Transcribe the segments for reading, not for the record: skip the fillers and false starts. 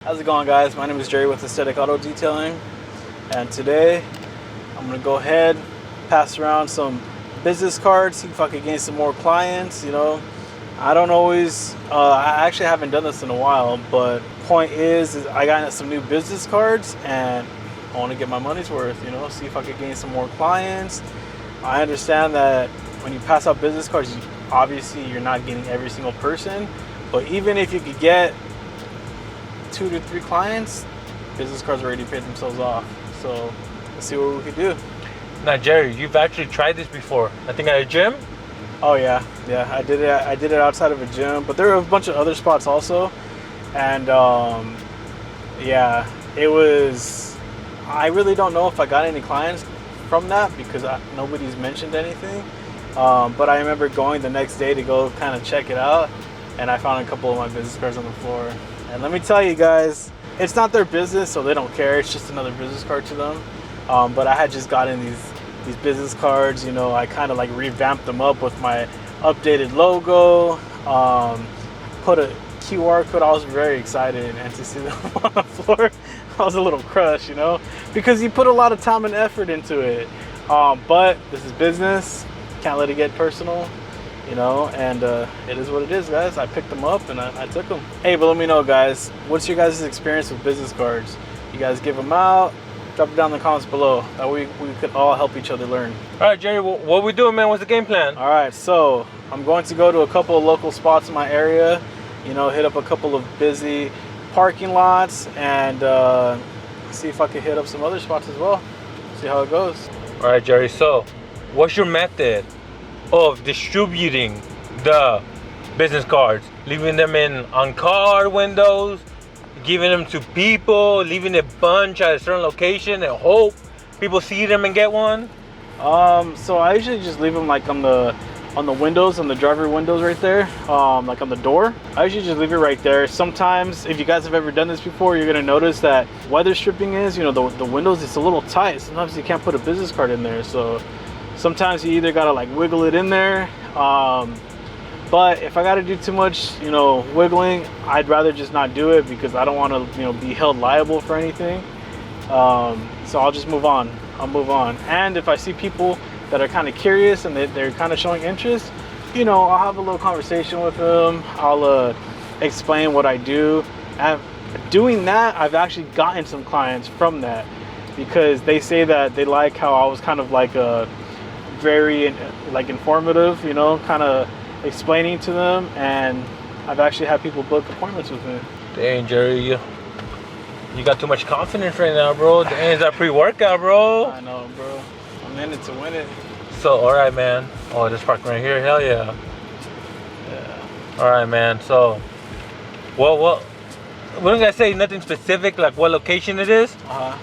How's it going, guys? My name is Jerry with Aesthetic Auto Detailing, and today I'm gonna go ahead, pass around some business cards, see if I can gain some more clients. I don't always, I actually haven't done this in a while, but point is I got some new business cards and I want to get my money's worth. See if I could gain some more clients. I understand that when you pass out business cards, obviously you're not getting every single person, but even if you could get 2 to 3 clients, business cards already paid themselves off. So let's see what we could do. Now, Jerry, you've actually tried this before. I think at a gym. Oh yeah, I did it. I did it outside of a gym, but there were a bunch of other spots also, and yeah, it was. I really don't know if I got any clients from that because nobody's mentioned anything. But I remember going the next day to go kind of check it out, and I found a couple of my business cards on the floor. And let me tell you guys, it's not their business, so they don't care. It's just another business card to them. But I had just gotten these business cards. I kind of like revamped them up with my updated logo. Put a QR code. I was very excited, and to see them on the floor, I was a little crushed. Because you put a lot of time and effort into it. But this is business. Can't let it get personal. And it is what it is, guys. I picked them up and I took them. Hey, but let me know, guys, what's your guys' experience with business cards? You guys give them out? Drop it down in the comments below. That way we could all help each other learn. All right, Jerry, what we doing, man? What's the game plan? All right, so I'm going to go to a couple of local spots in my area, hit up a couple of busy parking lots and see if I can hit up some other spots as well. See how it goes. All right, Jerry, so what's your method of distributing the business cards? Leaving them on car windows, giving them to people, leaving a bunch at a certain location and hope people see them and get one? So I usually just leave them like on the windows, on the driver windows right there, like on the door. I usually just leave it right there. Sometimes, if you guys have ever done this before, you're gonna notice that weather stripping is, the windows, it's a little tight. Sometimes you can't put a business card in there, so sometimes you either gotta like wiggle it in there. But if I gotta do too much, wiggling, I'd rather just not do it because I don't want to, be held liable for anything. So I'll just move on. I'll move on. And if I see people that are kind of curious and they're kind of showing interest, I'll have a little conversation with them. I'll explain what I do. And doing that, I've actually gotten some clients from that because they say that they like how I was kind of like a very like informative, kind of explaining to them, and I've actually had people book appointments with me. Dang, Jerry, you got too much confidence right now, bro. Dang, is that pre-workout, bro? I know, bro. I'm in it to win it. So, all right, man. Oh, this parking right here, hell yeah. Yeah. All right, man. So, well, we're not gonna say nothing specific, like what location it is.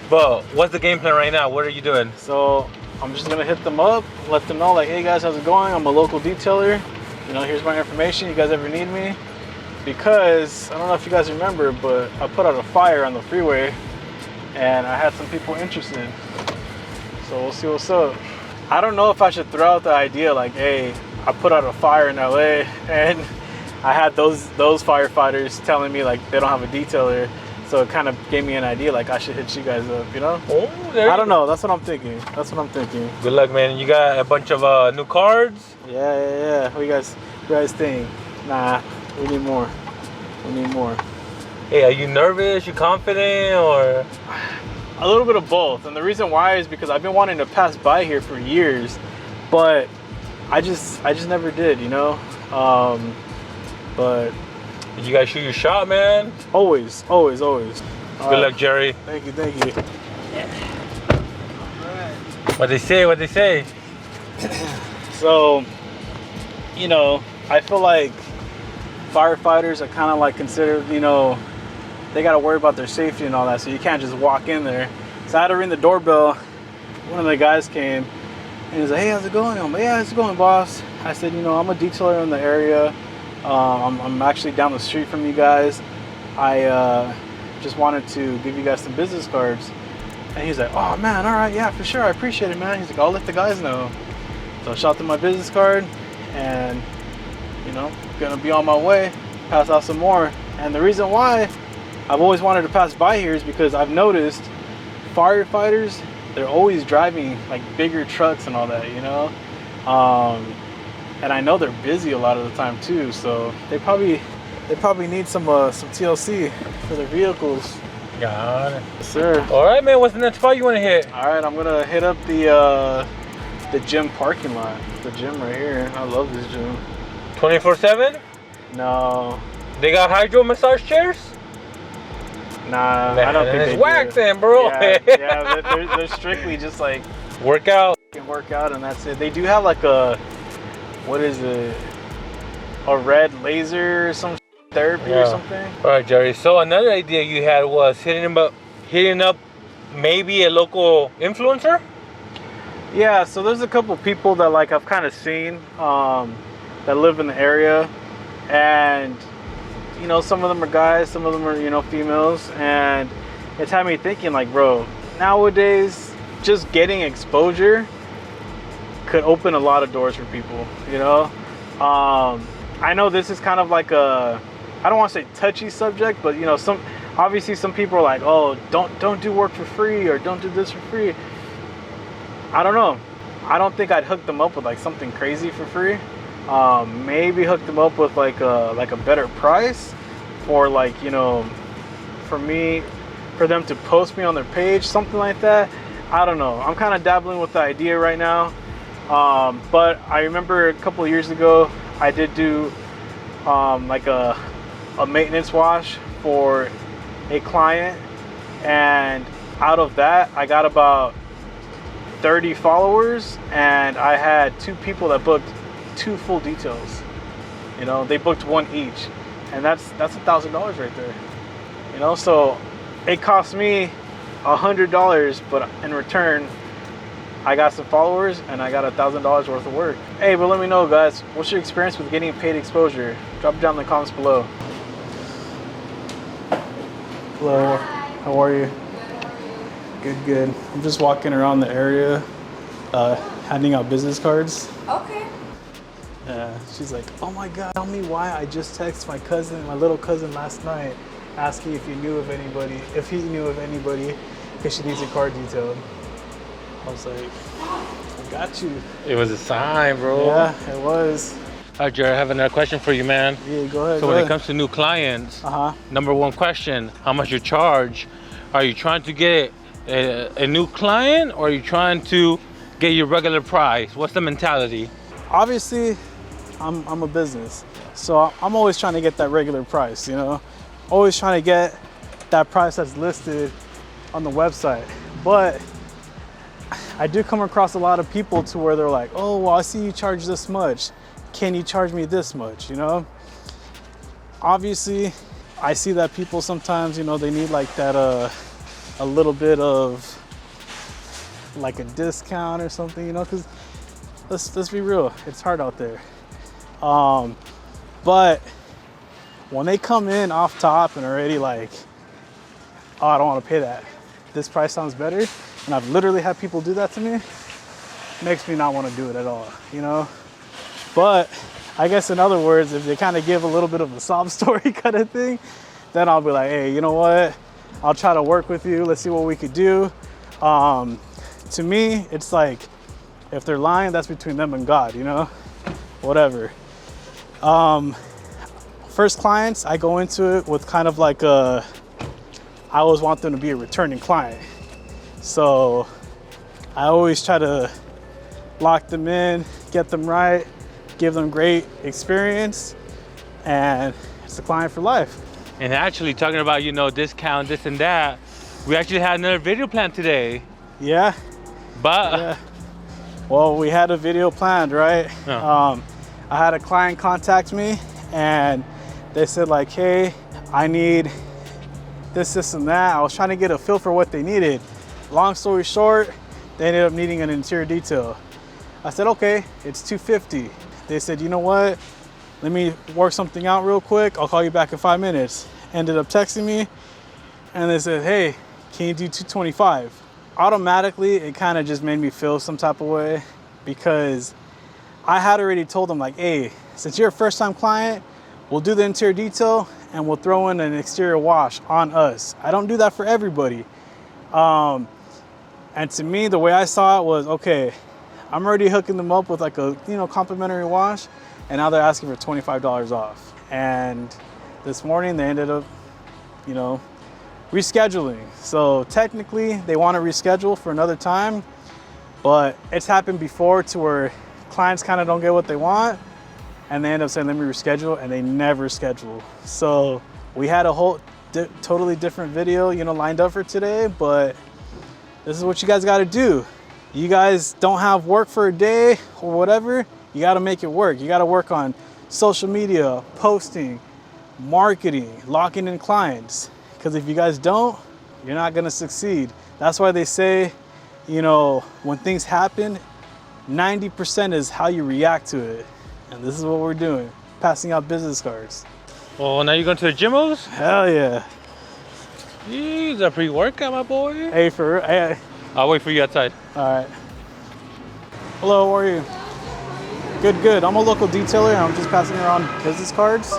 But what's the game plan right now? What are you doing? So I'm just gonna hit them up, let them know like, hey guys, how's it going? I'm a local detailer. Here's my information. You guys ever need me? Because I don't know if you guys remember, but I put out a fire on the freeway, and I had some people interested. So we'll see what's up. I don't know if I should throw out the idea like, hey, I put out a fire in LA, and I had those firefighters telling me like they don't have a detailer. So it kind of gave me an idea, like I should hit you guys up, Oh, I don't know. That's what I'm thinking. Good luck, man. You got a bunch of new cards? Yeah. What you guys think? Nah, we need more. Hey, are you nervous? You confident, or? A little bit of both. And the reason why is because I've been wanting to pass by here for years, but I just never did, But Did you guys shoot your shot, man? always. Good luck, Jerry. Thank you. What they say? So, I feel like firefighters are kind of like considered, they got to worry about their safety and all that. So you can't just walk in there. So I had to ring the doorbell. One of the guys came and he's like, hey, how's it going? I'm like, yeah, how's it going, boss? I said, I'm a detailer in the area. I'm actually down the street from you guys. I just wanted to give you guys some business cards. And he's like, oh man, all right, yeah, for sure, I appreciate it, man. He's like, I'll let the guys know. So I shot them my business card, and gonna be on my way, pass out some more. And the reason why I've always wanted to pass by here is because I've noticed firefighters, they're always driving like bigger trucks and all that, you know. And I know they're busy a lot of the time too, so they probably need some TLC for their vehicles. Got it. Yes, sir. All right, man. What's the next spot you want to hit? All right, I'm gonna hit up the gym parking lot. The gym right here. I love this gym. 24/7? No, They got hydro massage chairs? nah, Man, I don't think it's they whack do. then, bro. Yeah, they're strictly just like Workout. work out and that's it. They do have like a, what is it? A red laser or some therapy or something. All right, Jerry. So another idea you had was hitting up maybe a local influencer. Yeah, so there's a couple people that like I've kind of seen that live in the area, and you know, some of them are guys, some of them are, you know, females, and it's had me thinking like, bro, nowadays just getting exposure could open a lot of doors for people, you know. I know this is kind of like a, I don't want to say touchy subject, but you know, obviously some people are like, oh, don't do work for free or don't do this for free. I don't know. I don't think I'd hook them up with like something crazy for free. Maybe hook them up with like a better price for, like, you know, for them to post me on their page, something like that. I don't know. I'm kind of dabbling with the idea right now. But I remember a couple of years ago, I did do like a maintenance wash for a client, and out of that I got about 30 followers, and I had 2 people that booked 2 full details. You know, they booked 1 each, and that's $1,000 right there. You know, so it cost me $100, but in return I got some followers and I got $1,000 worth of work. Hey, but let me know, guys, what's your experience with getting paid exposure? Drop it down in the comments below. Hello, how are you? Good. I'm just walking around the area, handing out business cards. Okay. She's like, oh my God, tell me why I just texted my little cousin last night, asking if he knew of anybody, because she needs a car detailed. I was like, I got you. It was a sign, bro. Yeah, it was. All right, Jerry, I have another question for you, man. Yeah, go ahead. So when it comes to new clients, number one question, how much you charge? Are you trying to get a new client, or are you trying to get your regular price? What's the mentality? Obviously, I'm a business, so I'm always trying to get that regular price, you know? Always trying to get that price that's listed on the website. But I do come across a lot of people to where they're like, oh, well, I see you charge this much. Can you charge me this much, you know? Obviously, I see that people sometimes, you know, they need like that, a little bit of like a discount or something, you know, because let's be real, it's hard out there. But when they come in off top and already like, oh, I don't want to pay that, this price sounds better, and I've literally had people do that to me, makes me not want to do it at all, you know. But I guess in other words, if they kind of give a little bit of a sob story kind of thing, then I'll be like, hey, you know what, I'll try to work with you, let's see what we could do. To me, it's like, if they're lying, that's between them and God, you know, whatever. First clients, I go into it with kind of like I always want them to be a returning client. So I always try to lock them in, get them right, give them great experience, and it's a client for life. And actually talking about, you know, discount, this and that, we actually had another video planned today. Yeah. But yeah. Well, we had a video planned, right? Yeah. I had a client contact me, and they said like, hey, I need this and that. I was trying to get a feel for what they needed. Long story short, they ended up needing an interior detail. I said, okay, it's $250. They said, you know what? Let me work something out real quick. I'll call you back in 5 minutes. Ended up texting me, and they said, hey, can you do $225? Automatically, it kind of just made me feel some type of way, because I had already told them like, hey, since you're a first-time client, we'll do the interior detail, and we'll throw in an exterior wash on us. I don't do that for everybody. And to me, the way I saw it was, okay, I'm already hooking them up with like a, complimentary wash, and now they're asking for $25 off. And this morning they ended up, rescheduling. So technically they want to reschedule for another time, but it's happened before to where clients kind of don't get what they want and they end up saying, let me reschedule, and they never schedule. So we had a whole totally different video, lined up for today, but this is what you guys got to do. You guys don't have work for a day or whatever, you got to make it work. You got to work on social media, posting, marketing, locking in clients. Because if you guys don't, you're not going to succeed. That's why they say, when things happen, 90% is how you react to it. And this is what we're doing, passing out business cards. Well, now you're going to the gymmos? Hell yeah. Jeez, a pre-workout, my boy. Hey, hey. I'll wait for you outside. All right. Hello, how are you? Good. I'm a local detailer, and I'm just passing around business cards.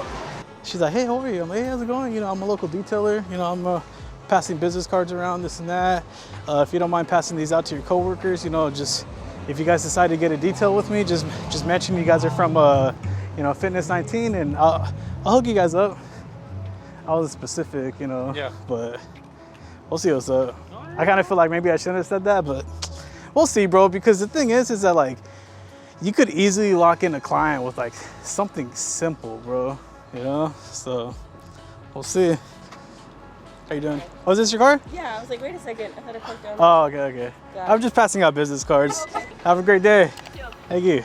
She's like, hey, how are you? I'm like, hey, how's it going? I'm a local detailer. I'm passing business cards around, this and that. If you don't mind passing these out to your coworkers, just if you guys decide to get a detail with me, just mention you guys are from, Fitness 19, and I'll hook you guys up. I was specific, Yeah. But we'll see what's up. I kind of feel like maybe I shouldn't have said that, but we'll see, bro. Because the thing is that like, you could easily lock in a client with like something simple, bro. So we'll see. How you doing? Oh, is this your car? Yeah, I was like, wait a second. I thought I clicked down. Oh, okay. Got I'm it. just passing out business cards. Have a great day. Thank you.